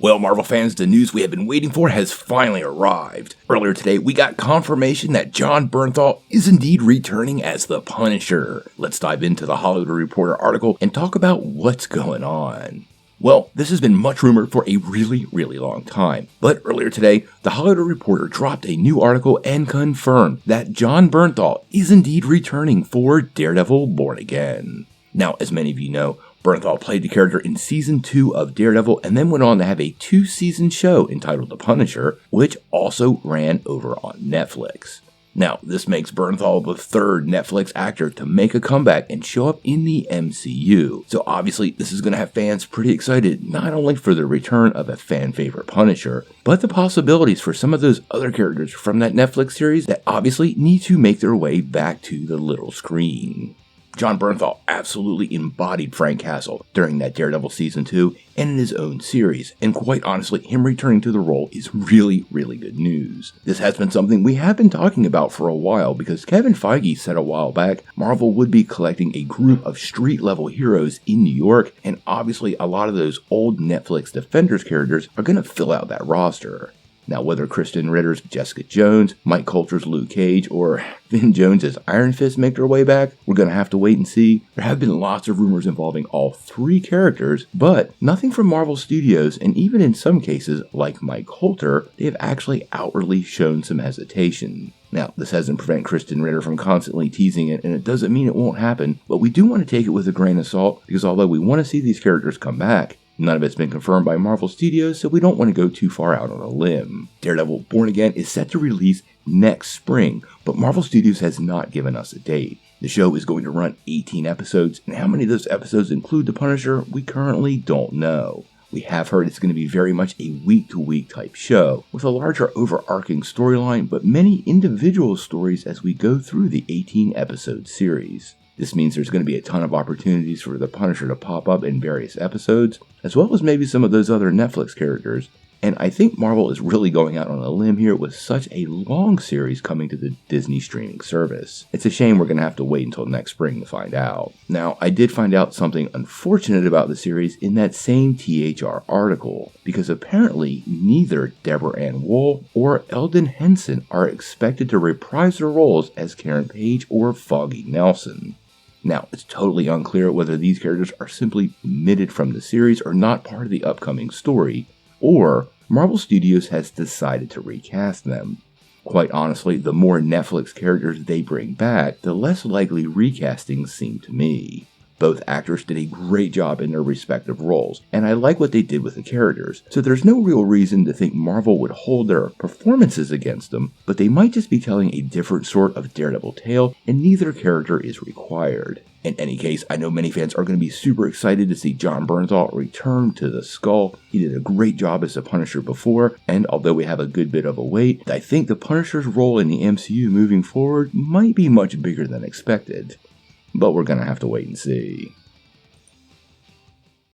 Well, Marvel fans, the news we have been waiting for has finally arrived. Earlier today, we got confirmation that Jon Bernthal is indeed returning as the Punisher. Let's dive into the Hollywood Reporter article and talk about what's going on. Well, this has been much rumored for a really long time, but earlier today, the Hollywood Reporter dropped a new article and confirmed that Jon Bernthal is indeed returning for Daredevil Born Again. Now, as many of you know, Bernthal played the character in Season 2 of Daredevil and then went on to have a 2-season show entitled The Punisher, which also ran over on Netflix. Now, this makes Bernthal the third Netflix actor to make a comeback and show up in the MCU. So obviously, this is going to have fans pretty excited, not only for the return of a fan-favorite Punisher, but the possibilities for some of those other characters from that Netflix series that obviously need to make their way back to the little screen. Jon Bernthal absolutely embodied Frank Castle during that Daredevil Season 2 and in his own series, and quite honestly, him returning to the role is really good news. This has been something we have been talking about for a while because Kevin Feige said a while back Marvel would be collecting a group of street-level heroes in New York, and obviously a lot of those old Netflix Defenders characters are going to fill out that roster. Now, whether Kristen Ritter's Jessica Jones, Mike Coulter's Luke Cage, or Vin Jones's Iron Fist make their way back, we're going to have to wait and see. There have been lots of rumors involving all three characters, but nothing from Marvel Studios, and even in some cases, like Mike Coulter, they have actually outwardly shown some hesitation. Now, this hasn't prevented Kristen Ritter from constantly teasing it, and it doesn't mean it won't happen, but we do want to take it with a grain of salt, because although we want to see these characters come back, none of it's been confirmed by Marvel Studios, so we don't want to go too far out on a limb. Daredevil Born Again is set to release next spring, but Marvel Studios has not given us a date. The show is going to run 18 episodes, and how many of those episodes include the Punisher, we currently don't know. We have heard it's going to be very much a week-to-week type show, with a larger overarching storyline, but many individual stories as we go through the 18-episode series. This means there's going to be a ton of opportunities for the Punisher to pop up in various episodes, as well as maybe some of those other Netflix characters. And I think Marvel is really going out on a limb here with such a long series coming to the Disney streaming service. It's a shame we're going to have to wait until next spring to find out. Now, I did find out something unfortunate about the series in that same THR article, because apparently neither Deborah Ann Woll or Eldon Henson are expected to reprise their roles as Karen Page or Foggy Nelson. Now, it's totally unclear whether these characters are simply omitted from the series or not part of the upcoming story, or Marvel Studios has decided to recast them. Quite honestly, the more Netflix characters they bring back, the less likely recastings seem to me. Both actors did a great job in their respective roles, and I like what they did with the characters, so there's no real reason to think Marvel would hold their performances against them, but they might just be telling a different sort of Daredevil tale, and neither character is required. In any case, I know many fans are going to be super excited to see Jon Bernthal return to the Skull. He did a great job as the Punisher before, and although we have a good bit of a wait, I think the Punisher's role in the MCU moving forward might be much bigger than expected. But we're going to have to wait and see.